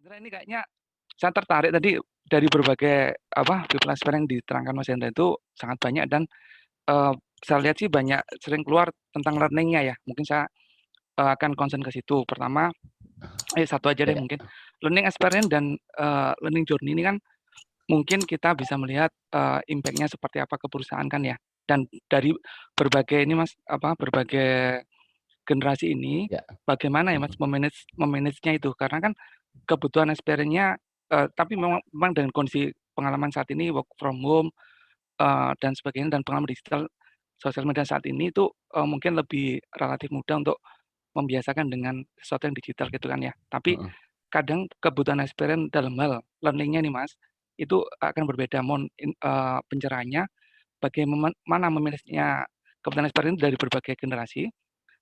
Indra, ini kayaknya saya tertarik tadi dari berbagai people experience yang diterangkan Mas Hendra itu sangat banyak dan eh, saya lihat sih banyak sering keluar tentang learning-nya ya. Mungkin saya akan concern ke situ. Pertama, satu aja deh Ya, mungkin. Learning experience dan learning journey ini kan mungkin kita bisa melihat impact-nya seperti apa ke perusahaan kan ya. Dan dari berbagai ini Mas berbagai generasi ini ya. bagaimana ya Mas memanage-nya itu karena kan kebutuhan experience-nya tapi memang dengan kondisi pengalaman saat ini work from home dan sebagainya dan pengalaman digital sosial media saat ini itu mungkin lebih relatif mudah untuk membiasakan dengan sesuatu yang digital gitu kan ya. Tapi Mm-mm. kadang kebutuhan experience dalam hal learning-nya nih Mas itu akan berbeda. Pencerahannya bagaimana memanage-nya kebutuhan experience dari berbagai generasi.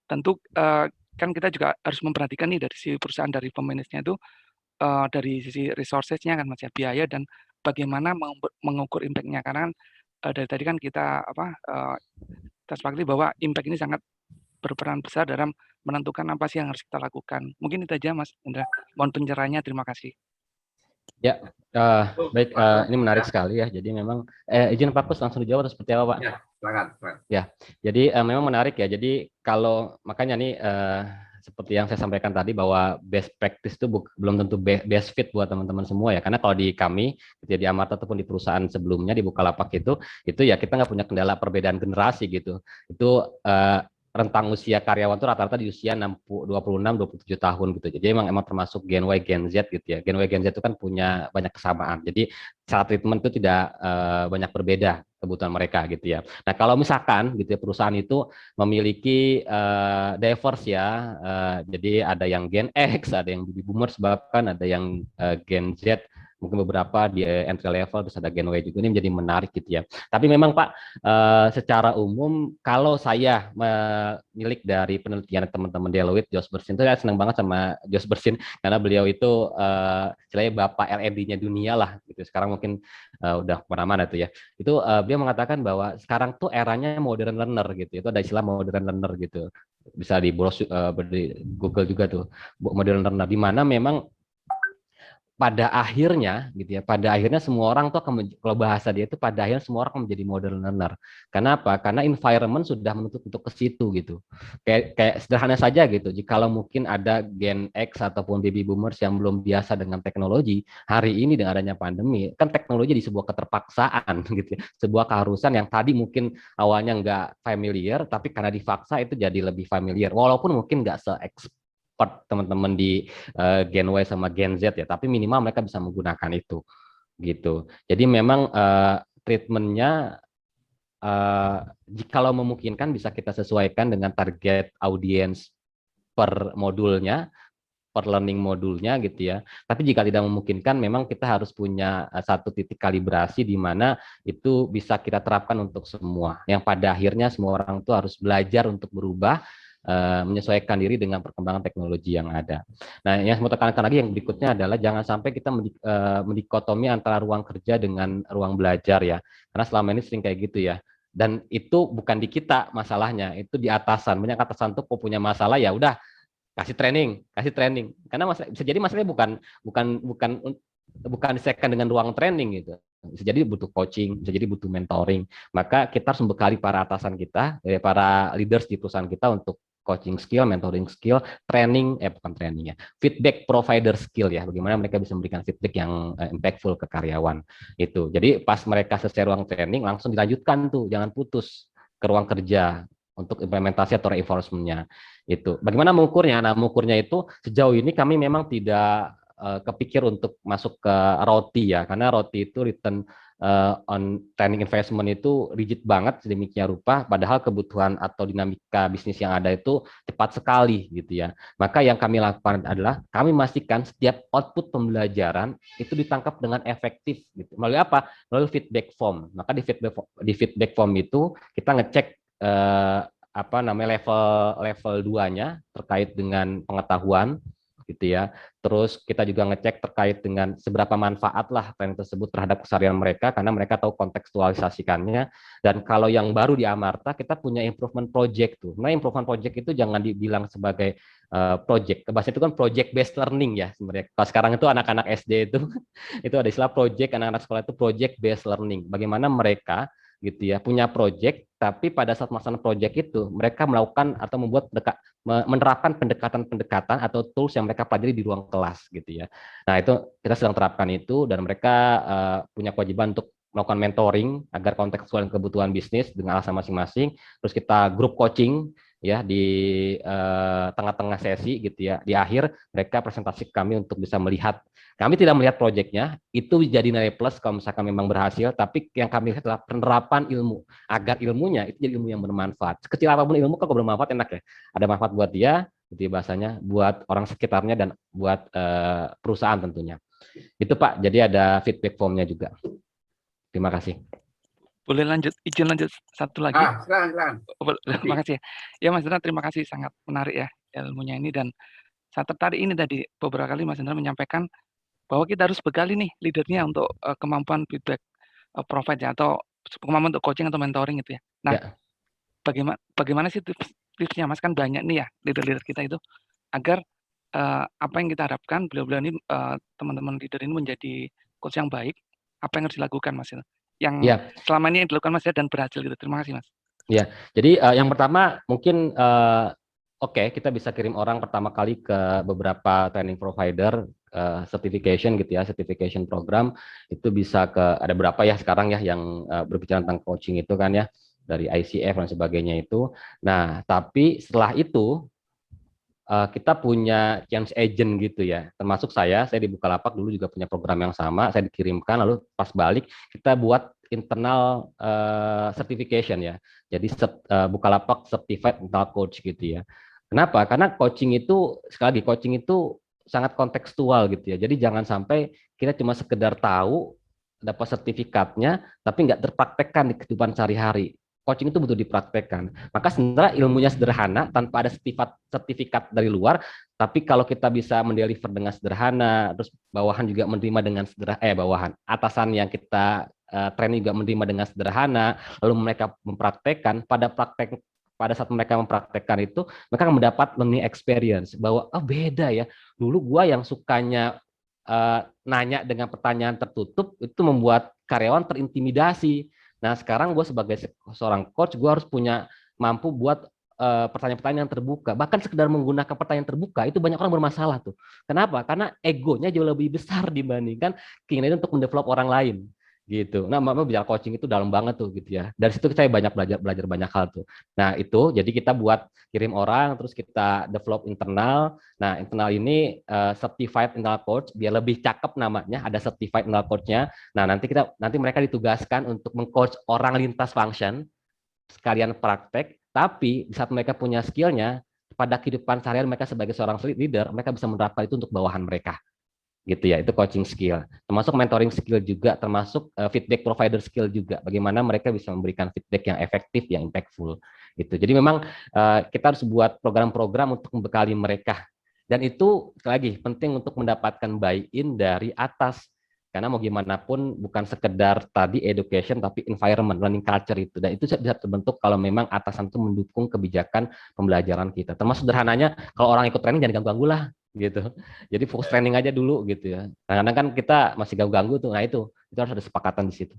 Tentu kan kita juga harus memperhatikan nih dari si perusahaan dari pemanage-nya itu dari sisi resources-nya kan Mas ya, biaya dan bagaimana mengukur impact-nya karena kan, dari tadi kan kita sepakati bahwa impact ini sangat berperan besar dalam menentukan apa sih yang harus kita lakukan. Mungkin itu aja Mas Indra. Mohon pencerahannya, terima kasih. Ya, baik. Ini menarik sekali ya. Jadi memang izin Pak Kus langsung dijawab atau seperti apa, Pak? Ya, silakan. Ya, jadi memang menarik ya. Jadi kalau makanya nih seperti yang saya sampaikan tadi bahwa best practice itu belum tentu best fit buat teman-teman semua ya. Karena kalau di kami, gitu ya, di Amarta ataupun di perusahaan sebelumnya di Bukalapak itu ya kita nggak punya kendala perbedaan generasi gitu. Itu rentang usia karyawan itu rata-rata di usia 26, 27 tahun gitu. Jadi emang termasuk Gen Y, Gen Z gitu ya. Gen Y, Gen Z itu kan punya banyak kesamaan. Jadi saat treatment itu tidak banyak berbeda kebutuhan mereka gitu ya. Nah, kalau misalkan gitu ya perusahaan itu memiliki diverse ya, jadi ada yang Gen X, ada yang baby boomers, bahkan ada yang Gen Z, mungkin beberapa di entry level, terus ada Gen Y juga. Ini menjadi menarik gitu ya. Tapi memang Pak, secara umum kalau saya menilik dari penelitian teman-teman Deloitte, Josh Bersin, itu saya senang banget sama Josh Bersin karena beliau itu istilahnya bapak LED-nya dunia lah gitu. Sekarang mungkin udah kemana-mana tuh ya. Itu beliau mengatakan bahwa sekarang tuh eranya modern learner gitu. Itu ada istilah modern learner gitu. Bisa di Google juga tuh modern learner di mana memang pada akhirnya gitu ya, pada akhirnya semua orang tuh akan kalau bahasa dia itu pada akhirnya semua orang akan menjadi modern learner. Kenapa? Karena environment sudah menuntut untuk ke situ gitu. Kayak sederhana saja gitu. Jikalau mungkin ada Gen X ataupun baby boomers yang belum biasa dengan teknologi, hari ini dengan adanya pandemi, kan teknologi di sebuah keterpaksaan gitu ya. Sebuah keharusan yang tadi mungkin awalnya nggak familiar, tapi karena dipaksa itu jadi lebih familiar. Walaupun mungkin nggak teman-teman di Gen Y sama Gen Z ya, tapi minimal mereka bisa menggunakan itu gitu. Jadi memang treatmentnya kalau memungkinkan bisa kita sesuaikan dengan target audiens per modulnya, per learning modulnya gitu ya. Tapi jika tidak memungkinkan, memang kita harus punya satu titik kalibrasi di mana itu bisa kita terapkan untuk semua. Yang pada akhirnya semua orang itu harus belajar untuk berubah, menyesuaikan diri dengan perkembangan teknologi yang ada. Nah, yang saya mau tekankan lagi yang berikutnya adalah jangan sampai kita mendikotomi antara ruang kerja dengan ruang belajar ya. Karena selama ini sering kayak gitu ya. Dan itu bukan di kita masalahnya, itu di atasan. Banyak atasan tuh kok punya masalah ya udah kasih training. Karena bisa jadi masalahnya bukan bukan bukan diselesaikan dengan ruang training gitu. Bisa jadi butuh coaching, bisa jadi butuh mentoring. Maka kita harus membekali para atasan kita, para leaders di perusahaan kita untuk coaching skill, mentoring skill, bukan training ya, feedback provider skill ya, bagaimana mereka bisa memberikan feedback yang impactful ke karyawan itu. Jadi pas mereka selesai ruang training langsung dilanjutkan tuh, jangan putus ke ruang kerja untuk implementasi atau reinforcement-nya itu. Bagaimana mengukurnya? Nah, mengukurnya itu sejauh ini kami memang tidak kepikir untuk masuk ke ROTI ya, karena ROTI itu return on training investment itu rigid banget sedemikian rupa, padahal kebutuhan atau dinamika bisnis yang ada itu cepat sekali gitu ya. Maka yang kami lakukan adalah kami memastikan setiap output pembelajaran itu ditangkap dengan efektif gitu. Melalui apa? Melalui feedback form. Maka di feedback form itu kita ngecek apa namanya level 2-nya terkait dengan pengetahuan, gitu ya. Terus kita juga ngecek terkait dengan seberapa manfaat lah training tersebut terhadap keseharian mereka, karena mereka tahu kontekstualisasikannya. Dan kalau yang baru di Amarta, kita punya improvement project tuh. Nah, improvement project itu jangan dibilang sebagai project. Bahasa itu kan project based learning ya sebenarnya. Kalau sekarang itu anak-anak SD itu itu ada istilah project, anak-anak sekolah itu project based learning. Bagaimana mereka gitu ya punya project, tapi pada saat melaksanakan project itu mereka melakukan atau menerapkan pendekatan-pendekatan atau tools yang mereka pelajari di ruang kelas gitu ya. Nah, itu kita sedang terapkan itu, dan mereka punya kewajiban untuk melakukan mentoring agar kontekstual kebutuhan bisnis dengan alasan masing-masing. Terus kita grup coaching ya di tengah-tengah sesi gitu ya. Di akhir mereka presentasi ke kami untuk bisa melihat. Kami tidak melihat proyeknya, itu jadi nilai plus kalau misalkan memang berhasil, tapi yang kami lihat adalah penerapan ilmu, agar ilmunya itu jadi ilmu yang bermanfaat. Sekecil apapun ilmu kalau bermanfaat enak ya. Ada manfaat buat dia, gitu bahasanya, buat orang sekitarnya, dan buat perusahaan tentunya. Itu Pak, jadi ada feedback formnya juga. Terima kasih. Boleh izin lanjut satu lagi? Silakan. Terima kasih. Ya Mas Indra, terima kasih, sangat menarik ya ilmunya ini, dan saya tertarik ini tadi beberapa kali Mas Indra menyampaikan bahwa kita harus bekali nih leadernya untuk kemampuan feedback provide ya, atau kemampuan untuk coaching atau mentoring gitu ya. Nah, Ya. bagaimana sih tipsnya Mas, kan banyak nih ya leader-leader kita itu, agar apa yang kita harapkan beliau-beliau ini, teman-teman leader ini menjadi coach yang baik, apa yang harus dilakukan Mas, yang Ya. selama ini yang dilakukan Mas dan berhasil gitu. Terima kasih Mas. Ya, jadi yang pertama mungkin oke, kita bisa kirim orang pertama kali ke beberapa training provider certification gitu ya, certification program itu bisa ke, ada berapa ya sekarang ya yang berbicara tentang coaching itu kan ya, dari ICF dan sebagainya itu. Nah, tapi setelah itu kita punya change agent gitu ya, termasuk saya di Bukalapak dulu juga punya program yang sama, saya dikirimkan, lalu pas balik kita buat internal certification ya, jadi Bukalapak Certified Internal Coach gitu ya. Kenapa? Karena coaching itu, sekali lagi, coaching itu sangat kontekstual gitu ya, jadi jangan sampai kita cuma sekedar tahu, dapat sertifikatnya, tapi nggak terpraktekkan di kehidupan sehari-hari. Coaching itu butuh dipraktekkan. Maka sebenarnya ilmunya sederhana tanpa ada sertifikat dari luar, tapi kalau kita bisa mendeliver dengan sederhana, terus bawahan juga menerima dengan sederhana, bawahan atasan yang kita training juga menerima dengan sederhana, lalu mereka mempraktekkan, pada saat mereka mempraktekkan itu, mereka akan mendapat learning experience bahwa beda ya. Dulu gua yang sukanya nanya dengan pertanyaan tertutup itu membuat karyawan terintimidasi. Nah, sekarang gue sebagai seorang coach, gue harus punya mampu buat pertanyaan-pertanyaan yang terbuka. Bahkan sekedar menggunakan pertanyaan terbuka, itu banyak orang bermasalah tuh. Kenapa? Karena egonya jauh lebih besar dibandingkan keinginan untuk mendevelop orang lain. Gitu. Nah, bicara coaching itu dalam banget tuh gitu ya. Dari situ saya banyak belajar banyak hal tuh. Nah, itu jadi kita buat kirim orang, terus kita develop internal. Nah, internal ini certified internal coach, biar lebih cakep namanya, ada certified internal coach-nya. Nah, nanti mereka ditugaskan untuk mengcoach orang lintas function, sekalian praktek, tapi di saat mereka punya skillnya, pada kehidupan sehari-hari mereka sebagai seorang leader, mereka bisa menerapkan itu untuk bawahan mereka. Gitu ya, itu coaching skill. Termasuk mentoring skill juga, termasuk feedback provider skill juga. Bagaimana mereka bisa memberikan feedback yang efektif, yang impactful. Gitu. Jadi memang kita harus buat program-program untuk membekali mereka. Dan itu sekali lagi penting untuk mendapatkan buy-in dari atas. Karena mau gimana pun bukan sekedar tadi education, tapi environment, learning culture itu. Dan itu bisa terbentuk kalau memang atasan itu mendukung kebijakan pembelajaran kita. Termasuk sederhananya, kalau orang ikut training jangan ganggu-ganggu lah gitu. Jadi fokus training aja dulu gitu ya. Kadang-kadang kan kita masih ganggu-ganggu tuh. Nah, itu harus ada sepakatan di situ.